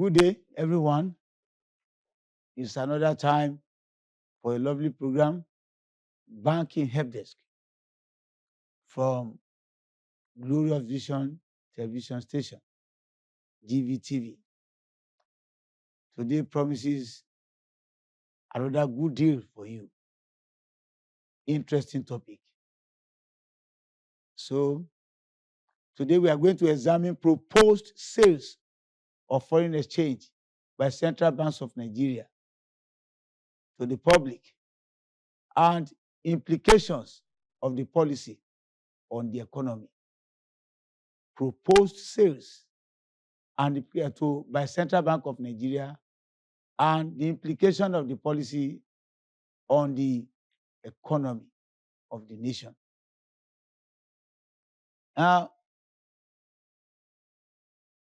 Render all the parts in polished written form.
Good day, everyone. It's another time for a lovely program, Banking Helpdesk, from Glorious Vision Television Station, GVTV. Today promises another good deal for you. Interesting topic. So, today we are going to examine proposed sales of foreign exchange by central banks of Nigeria to the public and implications of the policy on the economy. Proposed sales and by Central Bank of Nigeria and the implication of the policy on the economy of the nation. Now,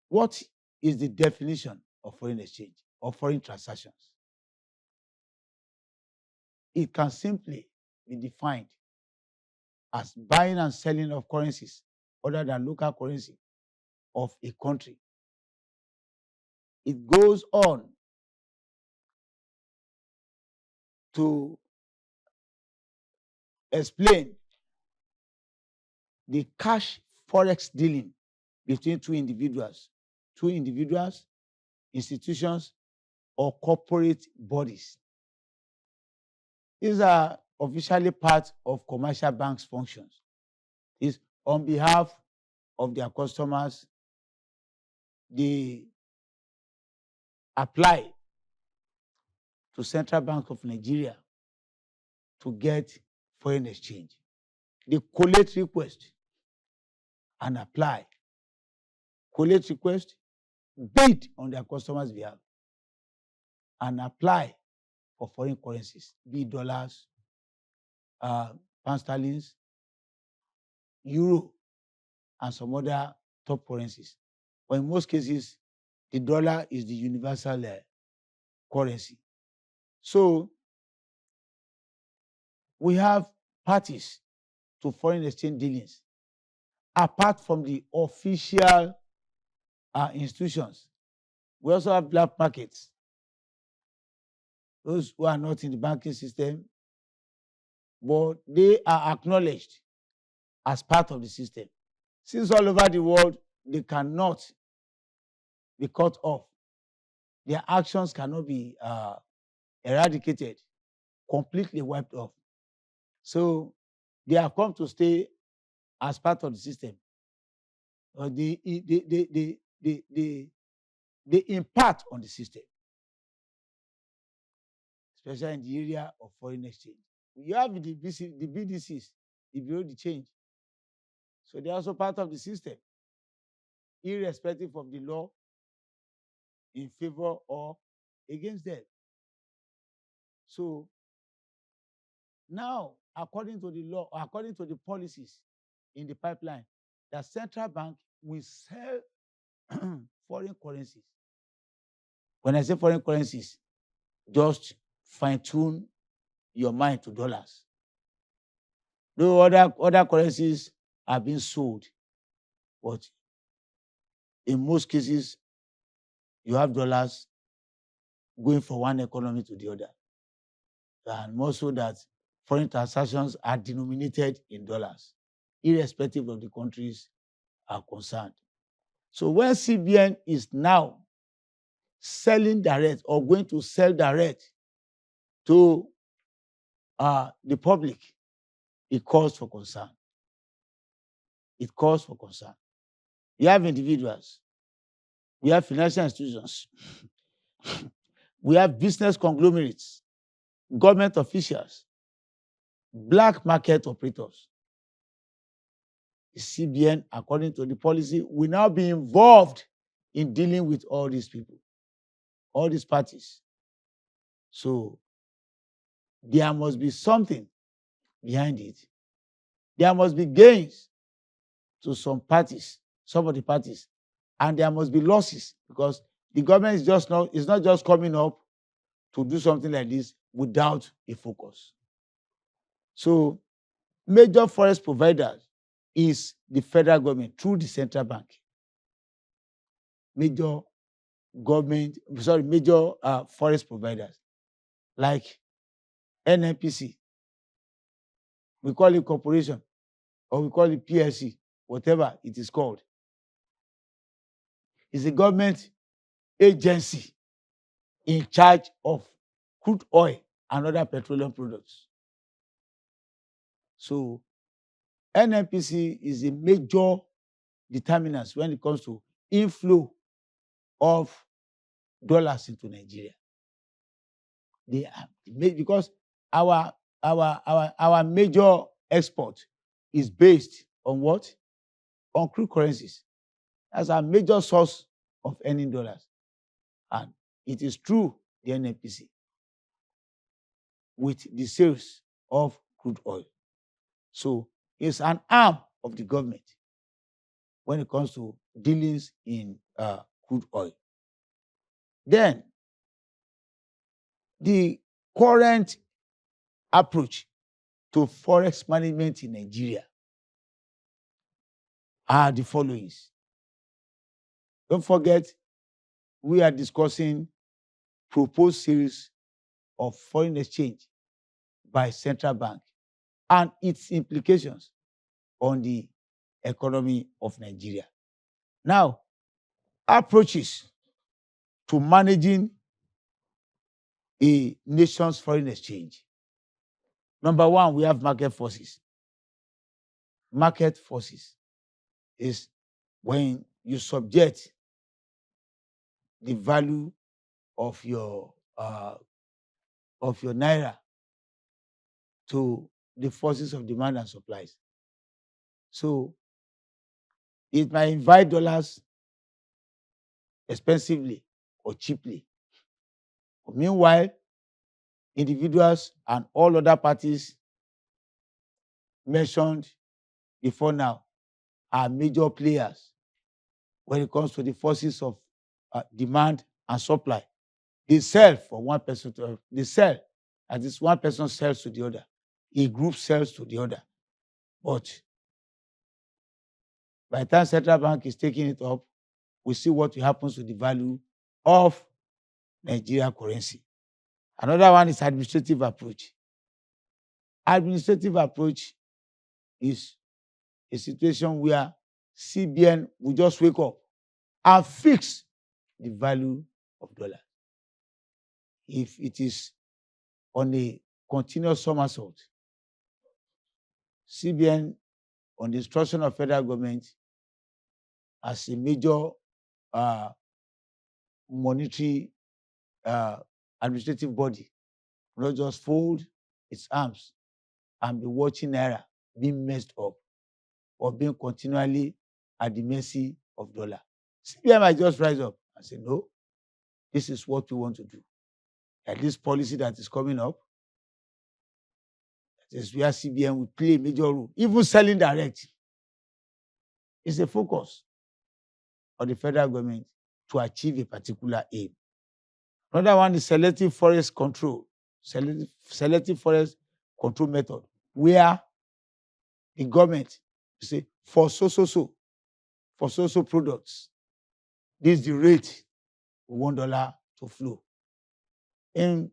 what is the definition of foreign exchange or foreign transactions? It can simply be defined as buying and selling of currencies other than local currency of a country. It goes on to explain the cash forex dealing between two individuals, institutions, or corporate bodies. These are officially part of commercial banks' functions. Is on behalf of their customers, they apply to Central Bank of Nigeria to get foreign exchange. They collect request and apply. Collect request, bid on their customers' behalf, and apply for foreign currencies, be it dollars, pound sterling, euro, and some other top currencies. But in most cases, the dollar is the universal currency. So we have parties to foreign exchange dealings, apart from the official institutions. We also have black markets. Those who are not in the banking system, but they are acknowledged as part of the system. Since all over the world, they cannot be cut off. Their actions cannot be eradicated, completely wiped off. So they have come to stay as part of the system. They impart on the system, especially in the area of foreign exchange. You have the BDCs, the Bureau de Change. So they're also part of the system, irrespective of the law in favor or against them. So now, according to the law, according to the policies in the pipeline, the central bank will sell foreign currencies. When I say foreign currencies, just fine-tune your mind to dollars. Though other currencies are being sold, but in most cases, you have dollars going from one economy to the other. And more so that foreign transactions are denominated in dollars, irrespective of the countries are concerned. So when CBN is now selling direct or going to sell direct to the public, it calls for concern. It calls for concern. You have individuals, we have financial institutions, we have business conglomerates, government officials, black market operators. The CBN, according to the policy, will now be involved in dealing with all these people, all these parties. So there must be something behind it. There must be gains to some parties, some of the parties, and there must be losses because the government is not just coming up to do something like this without a focus. So major forex providers is the federal government through the central bank. Major major forest providers like NNPC. We call it corporation or we call it PLC, whatever it is called. It's a government agency in charge of crude oil and other petroleum products. So NNPC is a major determinant when it comes to inflow of dollars into Nigeria. They are because our major export is based on what? On crude currencies. That's our major source of earning dollars. And it is through the NNPC with the sales of crude oil. So it's an arm of the government when it comes to dealings in crude oil. Then the current approach to forex management in Nigeria are the following. Don't forget, we are discussing proposed series of foreign exchange by central bank and its implications on the economy of Nigeria. Now, approaches to managing a nation's foreign exchange. Number one, we have market forces. Market forces is when you subject the value of your naira to the forces of demand and supplies. So it might invite dollars expensively or cheaply. Meanwhile, individuals and all other parties mentioned before now are major players when it comes to the forces of demand and supply. They sell for one person to they sell, as this one person sells to the other, a group sells to the other. But by the time central bank is taking it up, we see what happens to the value of Nigeria currency. Another one is administrative approach. Administrative approach is a situation where CBN will just wake up and fix the value of dollar. If it is on a continuous somersault, CBN, on the instruction of federal government, as a major monetary administrative body, will not just fold its arms and be watching naira being messed up or being continually at the mercy of dollar. CBN might just rise up and say, no, this is what we want to do. At this policy that is coming up, that is where CBN will play a major role. Even selling direct is a focus of the federal government to achieve a particular aim. Another one is selective forest control, selective forest control method, where the government say for so products, this is the rate we want dollar to flow. In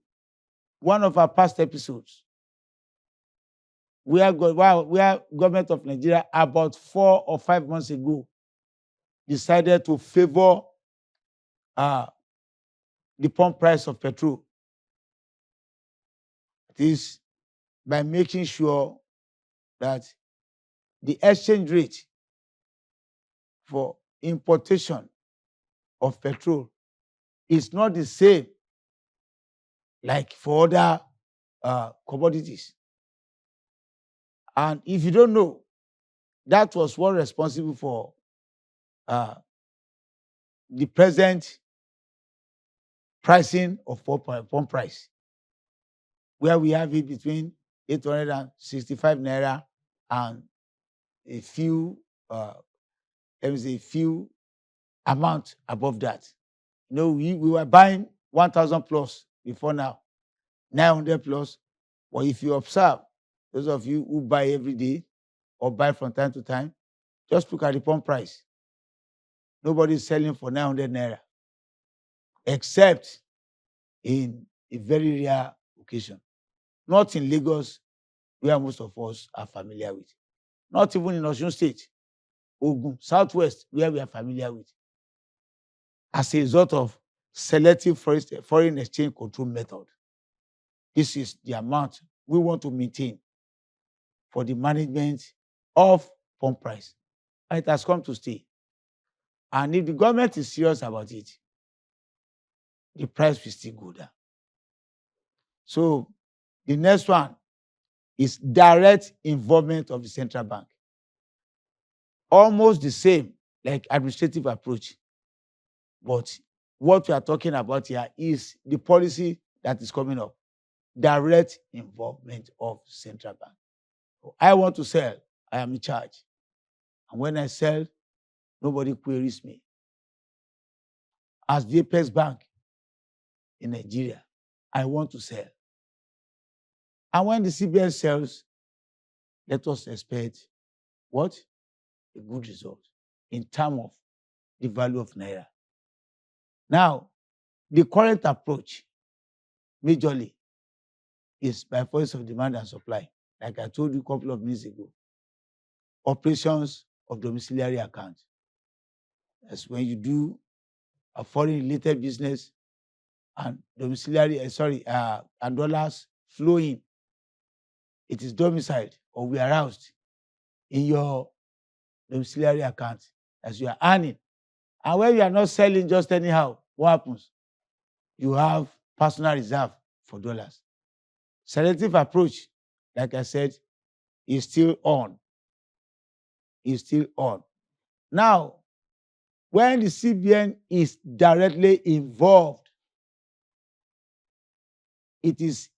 one of our past episodes, where government of Nigeria about 4 or 5 months ago decided to favor the pump price of petrol. It is by making sure that the exchange rate for importation of petrol is not the same like for other commodities. And if you don't know, that was what responsible for the present pricing of pump price, where we have it between 865 naira and a few, amount above that. You know, we were buying 1,000 plus before now, 900 plus. But if you observe, those of you who buy every day or buy from time to time, just look at the pump price. Nobody is selling for 900 naira. except in a very rare occasion. Not in Lagos, where most of us are familiar with. Not even in Osun State, Ogun, Southwest, where we are familiar with. As a result of selective foreign exchange control method, this is the amount we want to maintain for the management of pump price. And it has come to stay. And if the government is serious about it, the price will still go down. So the next one is direct involvement of the central bank. Almost the same like administrative approach. But what we are talking about here is the policy that is coming up. Direct involvement of central bank. I want to sell, I am in charge. And when I sell, nobody queries me. As the Apex Bank in Nigeria, I want to sell. And when the CBN sells, let us expect what? A good result in terms of the value of Naira. Now, the current approach, majorly, is by force of demand and supply. Like I told you a couple of minutes ago, operations of domiciliary account. That's when you do a foreign-related business and domiciliary, and dollars flow in. It is domiciled or warehoused in your domiciliary account as you are earning. And when you are not selling just anyhow, what happens? You have personal reserve for dollars. Selective approach, like I said, is still on. Is still on. Now, when the CBN is directly involved, it is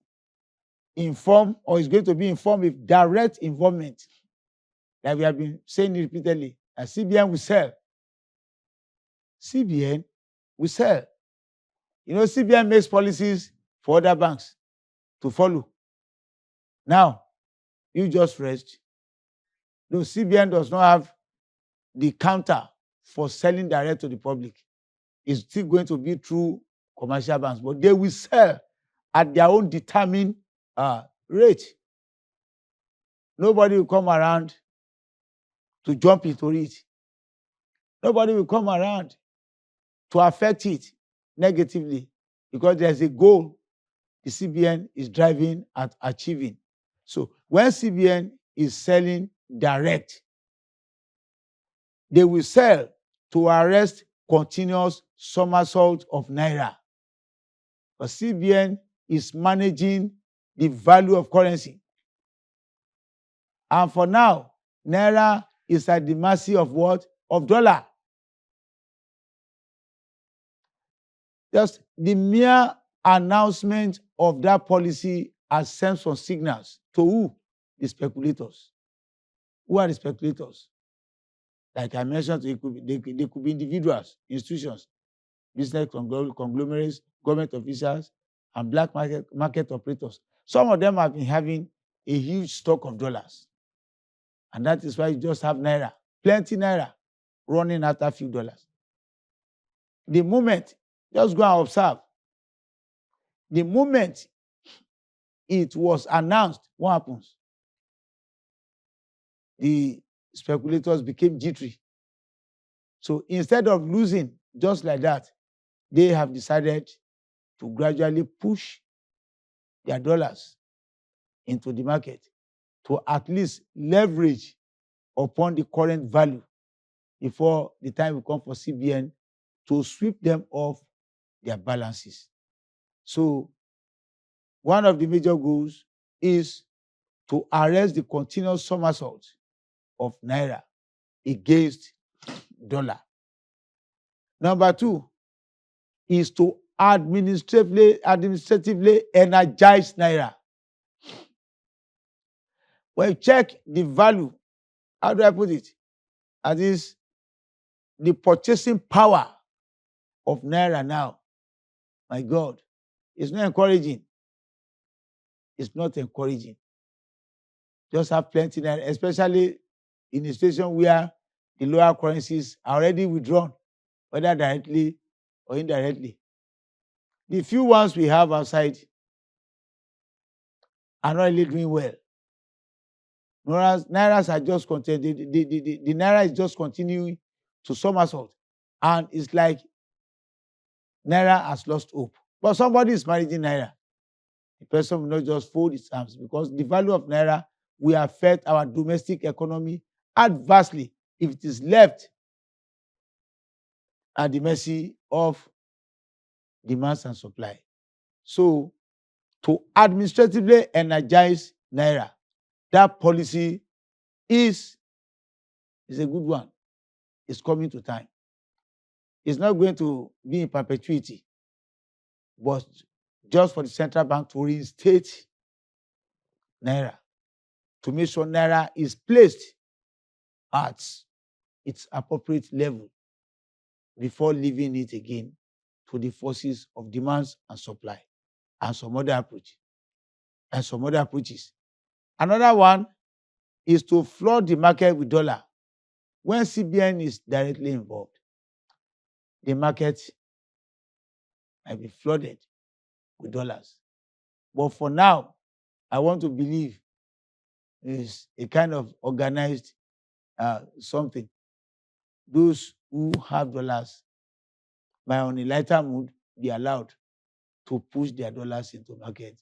informed or is going to be informed with direct involvement. Like we have been saying repeatedly, that CBN will sell. CBN will sell. You know, CBN makes policies for other banks to follow. Now, you just rest. No, CBN does not have the counter for selling direct to the public. It's still going to be through commercial banks, but they will sell at their own determined rate. Nobody will come around to jump into it. Nobody will come around to affect it negatively because there's a goal the CBN is driving at achieving. So when CBN is selling direct, they will sell to arrest continuous somersault of Naira. But CBN is managing the value of currency. And for now, Naira is at the mercy of what? Of dollar. Just the mere announcement of that policy has sent some signals to who? The speculators. Who are the speculators? Like I mentioned, they could be individuals, institutions, business conglomerates, government officials, and black market operators. Some of them have been having a huge stock of dollars. And that is why you just have Naira, plenty Naira, running after a few dollars. The moment, just go and observe, the moment it was announced, what happens? The speculators became jittery. So instead of losing just like that, they have decided to gradually push their dollars into the market to at least leverage upon the current value before the time will come for CBN to sweep them off their balances. So one of the major goals is to arrest the continuous somersault of Naira against dollar. Number two is to administratively energize Naira. When you check the value, how do I put it? That is the purchasing power of Naira now. My God, it's not encouraging. It's not encouraging. Just have plenty Naira, especially in a situation where the lower currencies are already withdrawn, whether directly or indirectly. The few ones we have outside are not really doing well. Nairas are just continuing. The naira is just continuing to somersault, and it's like naira has lost hope. But somebody is managing naira. The person will not just fold his arms, because the value of naira will affect our domestic economy adversely if it is left at the mercy of demand and supply. So, to administratively energize naira, that policy is a good one. It's coming to time. It's not going to be in perpetuity, but just for the central bank to reinstate naira, to make sure naira is placed at its appropriate level before leaving it again to the forces of demands and supply and some other approaches. Another one is to flood the market with dollar. When CBN is directly involved, the market might be flooded with dollars. But for now, I want to believe is a kind of organized something. Those who have dollars might, on a lighter mood, be allowed to push their dollars into market.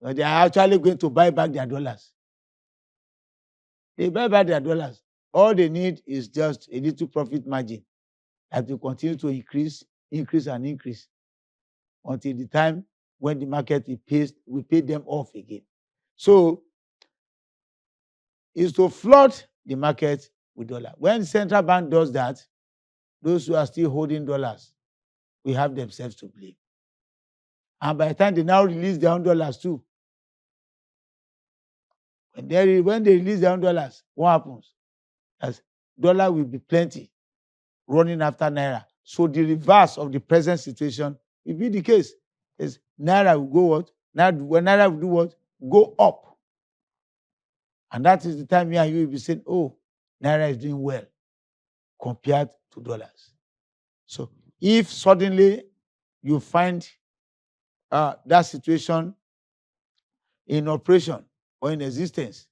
But they are actually going to buy back their dollars. They buy back their dollars. All they need is just a little profit margin that will continue to increase until the time when the market will pay them off again. So, is to flood the market with dollar. When the central bank does that, those who are still holding dollars will have themselves to blame. And by the time they now release their own dollars too, when they release their own dollars, what happens? As dollar will be plenty running after naira. So the reverse of the present situation will be the case. Is naira will go what? When naira will do what? Go up. And that is the time here you will be saying, oh, naira is doing well compared to dollars. So if suddenly you find that situation in operation or in existence,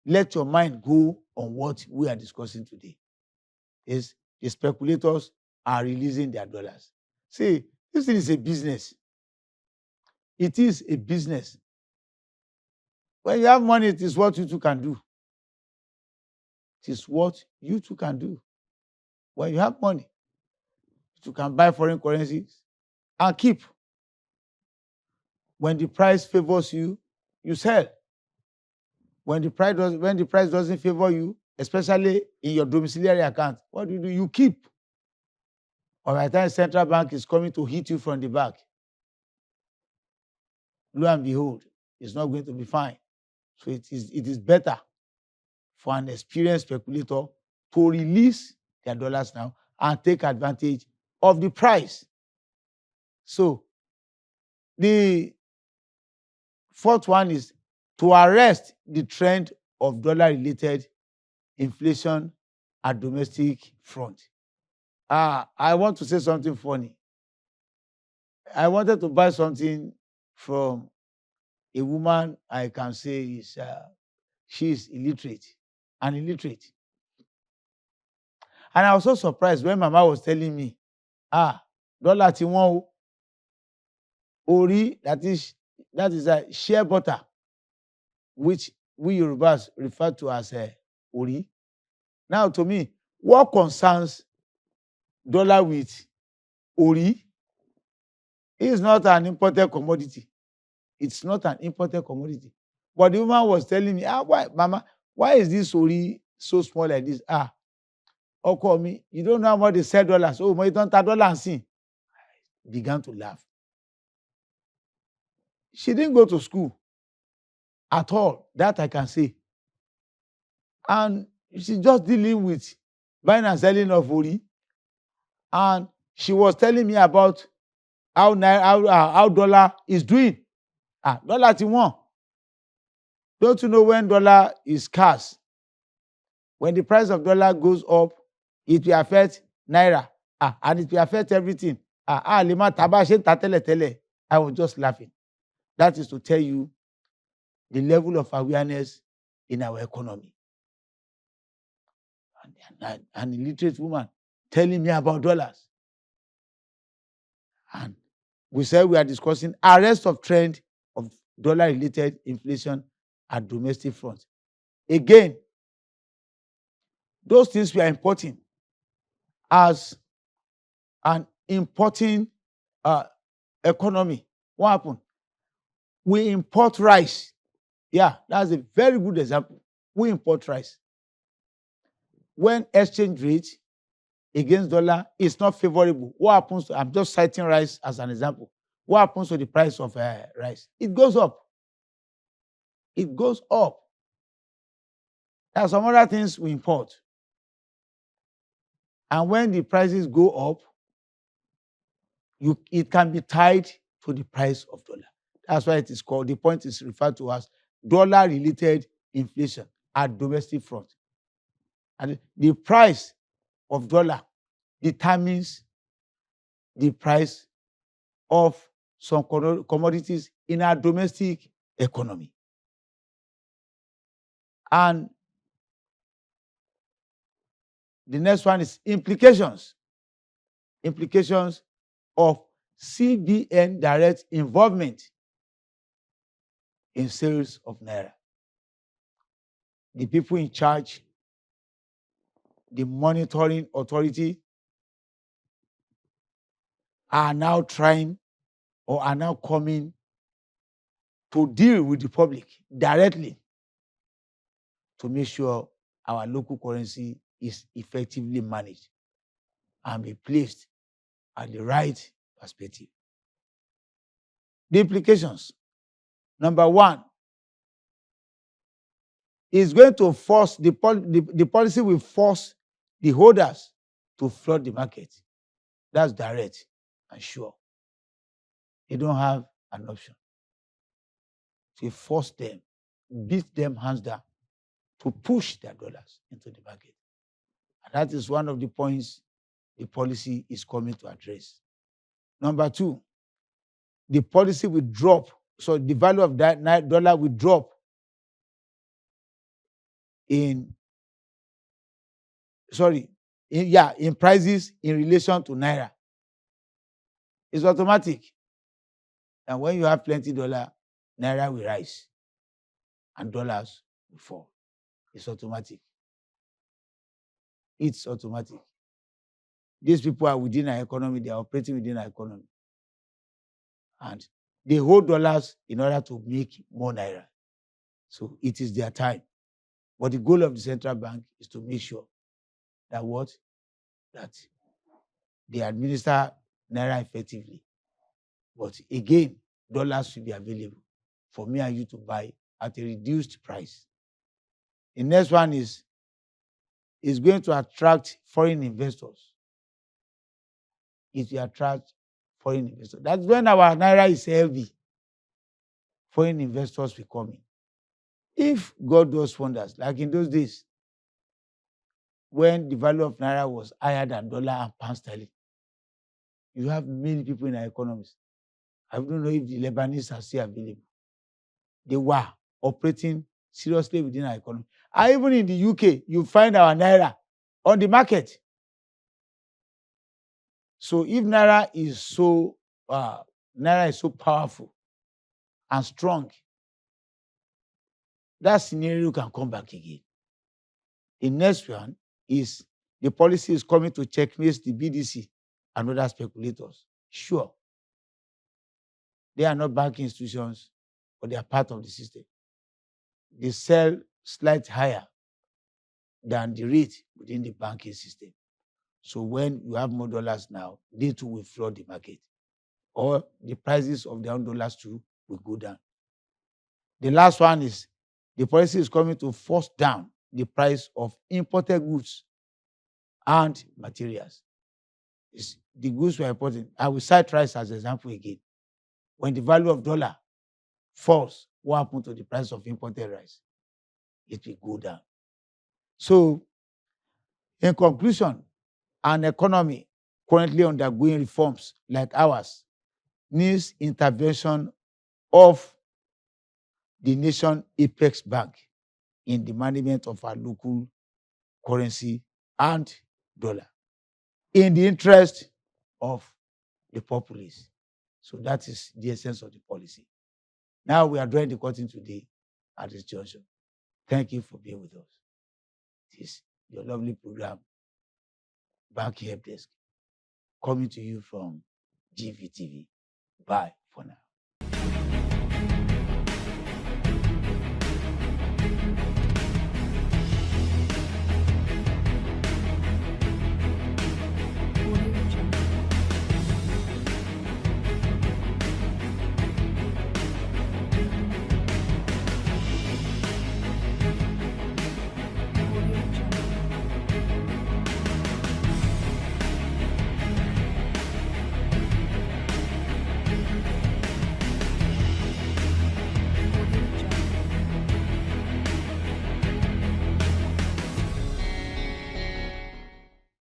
let your mind go on what we are discussing today. Is the speculators are releasing their dollars. See, this thing is a business. It is a business. When you have money, it is what you two can do. It is what you two can do. When you have money, you can buy foreign currencies and keep. When the price favors you, you sell. When the price doesn't favor you, especially in your domiciliary account, what do? You keep. Or by the time central bank is coming to hit you from the back, lo and behold, it's not going to be fine. So it is better for an experienced speculator to release their dollars now and take advantage of the price. So the fourth one is to arrest the trend of dollar-related inflation at domestic front. I want to say something funny. I wanted to buy something from a woman I can say is she's illiterate. And I was so surprised when Mama was telling me, dollar ti wọ́n o. Ori, that is a shea butter, which we Yorubas refer to as ori. Now, to me, what concerns dollar with ori is not an imported commodity. It's not an imported commodity. But the woman was telling me, why, Mama, why is this ori so small like this? Ọkọ mi, you don't know how much they sell dollars. Oh, my don't dollars see. Began to laugh. She didn't go to school at all, that I can say. And she's just dealing with buying and selling of ori. And she was telling me about how dollar is doing. Dollar ti wọ́n. Don't you know when dollar is scarce? When the price of dollar goes up, it will affect naira, and it will affect everything. I was just laughing. That is to tell you the level of awareness in our economy. And an illiterate woman telling me about dollars. And we said we are discussing arrest of trend of dollar-related inflation at domestic front. Again, those things we are importing as an importing economy. What happened? We import rice. Yeah, that's a very good example. We import rice. When exchange rate against dollar is not favorable, what happens to, I'm just citing rice as an example. What happens to the price of rice? It goes up. It goes up. There are some other things we import. And when the prices go up, it can be tied to the price of dollar. That's why it is called, the point is referred to as dollar-related inflation at domestic front. And the price of dollar determines the price of some commodities in our domestic economy. And the next one is implications. Implications of CBN direct involvement in sales of naira. The people in charge, the monitoring authority, are now trying or are now coming to deal with the public directly to make sure our local currency is effectively managed and be placed at the right perspective. The implications. Number one, is going to force the policy will force the holders to flood the market. That's direct and sure. They don't have an option. To force them, beat them hands down to push their dollars into the market. And that is one of the points the policy is coming to address. Number two, the policy will drop. So the value of that dollar will drop in prices in relation to naira. It's automatic. And when you have plenty dollar, naira will rise and dollars will fall. It's automatic. It's automatic. These people are within our economy, they are operating within our economy. And they hold dollars in order to make more naira. So it is their time. But the goal of the central bank is to make sure that that they administer naira effectively. But again, dollars should be available for me and you to buy at a reduced price. The next one is going to attract foreign investors. It will attract foreign investors. That's when our naira is heavy. Foreign investors will come in. If God does wonders, like in those days, when the value of naira was higher than dollar and pound sterling, you have many people in our economies. I don't know if the Lebanese are still available. They were operating seriously within our economy. And even in the UK, you find our naira on the market. So if naira is so powerful and strong, that scenario can come back again. The next one is the policy is coming to checkmate the BDC and other speculators. Sure, they are not banking institutions, but they are part of the system. They sell slightly higher than the rate within the banking system. So when you have more dollars now, they too will flood the market. Or the prices of their own dollars too will go down. The last one is the policy is coming to force down the price of imported goods and materials. It's the goods we are importing. I will cite rice as an example again. When the value of dollar falls, what happens to the price of imported rice? It will go down. So, in conclusion, an economy currently undergoing reforms like ours needs intervention of the nation apex bank in the management of our local currency and dollar in the interest of the populace. So that is the essence of the policy. Now we are drawing the curtain today at this junction. Thank you for being with us. It is your lovely program, Bank Helpdesk, coming to you from GVTV. Bye.